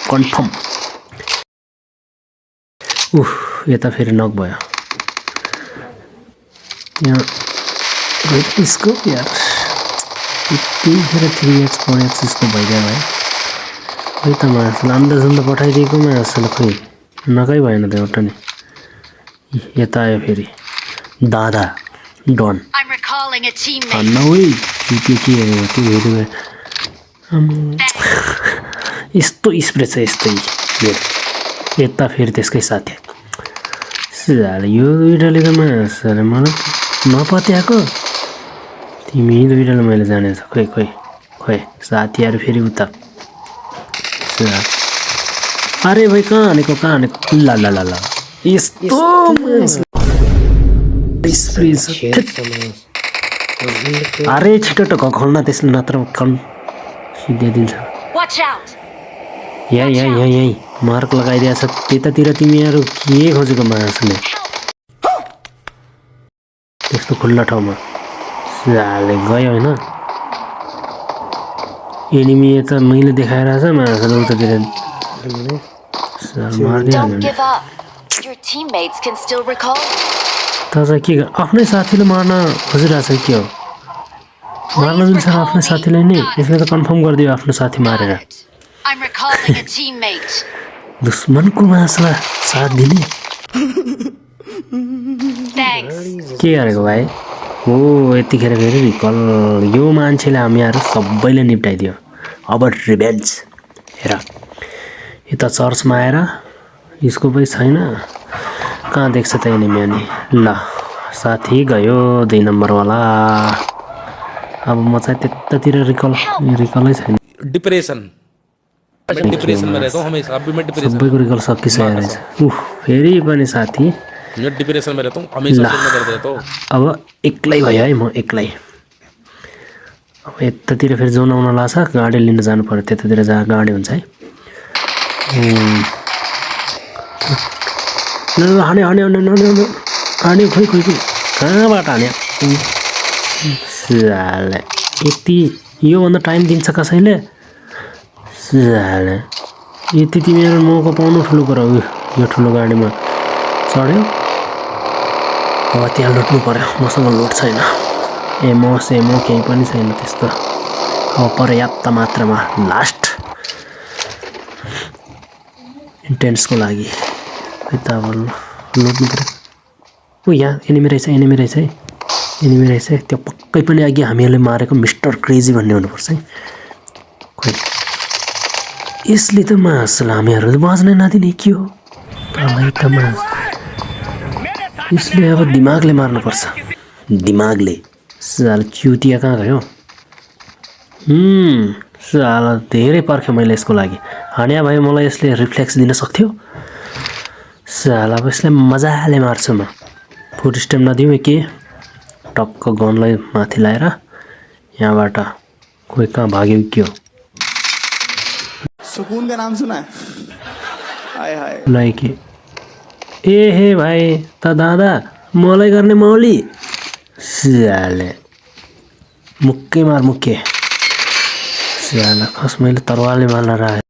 Confirm. यता फेरि नक भयो यहाँ इसको यार यतिखेर 3x 4x इसको भइदियो भाइ। खोइ त मासुले अन्दाजुन्दा पठाइदिएको मासुले खोइ नकै भएन त एउटा नि। यता आयो फेरि दादा डन नउई के हो त्यो हेऱ्यो यस्तो स्प्रे छ यस्तै यता फेरि त्यसकै साथी यो दुइटाले त मासुले मलाई नपत्याएको तिमी दुइटाले मैले जानेछ खोइ साथीहरू फेरि उता अरे भाइ कहाँ हानेको ल यस्तो अरे छिटो त खोल्न त्यसले नत्र कन सिधाइदिन्छ। यही मार्क लगाइदिएछ त्यतातिर तिमीहरू के खोजेको मासुले त्यस्तो खुल्ला ठाउँमा साले गयो होइन एनिमी त मैले देखाएर छ मासुले उतातिर त चाहिँ के आफ्नै साथीले मार्न खोजिरहेछ के हो मार्न मिल्छ आफ्नै साथीलाई नै यसले त कन्फर्म गरिदियो आफ्नो साथी मारेर दुश्मनको मासुलाई साथ दिने के गरेको भाइ हो यतिखेर फेरि रिकल यो मान्छेले हामीहरू सबैले निप्टाइदियो अब रिभेन्ज हेर यता चर्चमा आएर यसको पनि छैन कहाँ देख्छ त एनिमी अनि ल साथी गयो 2 नम्बरवाला अब म चाहिँ त्यतातिर रिकलै छैन डिप्रेसन में रहता हूँ हमेशा। अभी मैं डिप्रेशन सबैको रिकल सकिसकेको रहेछ फेरि पनि साथी मैं डिप्रेशन में रहता हूँ हमेशा सिर में दर्द रहता हूँ। अब एक्लै भयो है म एक्लै अब यतातिर फेरि जोन आउन लाग्छ गाडी लिन जानु पर्यो त्यतातिर जहाँ गाडी हुन्छ है हाने खोइ कहाँबाट हाने साले यति योभन्दा टाइम दिन्छ कसैले साले यति तिमीहरू मौका पाउनु ठुलो कुरा हो यो ठुलो गाडीमा चढ्यो अब त्यहाँ लुट्नु पर्यो मसँग लोड छैन एमो केही पनि छैन त्यस्तो अब पर्याप्त मात्रामा लास्ट इन्टेन्सको लागि यता अब लुट्नु पर्यो यहाँ एनिमी रहेछ है त्यो पक्कै पनि अघि हामीहरूले मारेको मिस्टर क्रेजी भन्ने हुनुपर्छ है खोइ यसले त मासुलाई हामीहरू बाँच्नै नदिने के हो यसले अब दिमागले मार्नुपर्छ दिमागले साला च्युतिया कहाँ गयो साला धेरै पर्ख्यो मैले यसको लागि हान्या भाइ मलाई यसले रिफ्लेक्स दिन सक्थ्यो साला अब यसले मजाले मार्छु म फुट स्टेप नदिउँ के टक्क गनलाई माथि लाएर यहाँबाट खोइ कहाँ भाग्यो के हो सुकून का नाम सुना हाय लाइक ए हे भाइ त दादा मलाई गर्ने मौली साले मुक्के साला खस मैले तरवारले मार्न राखेँ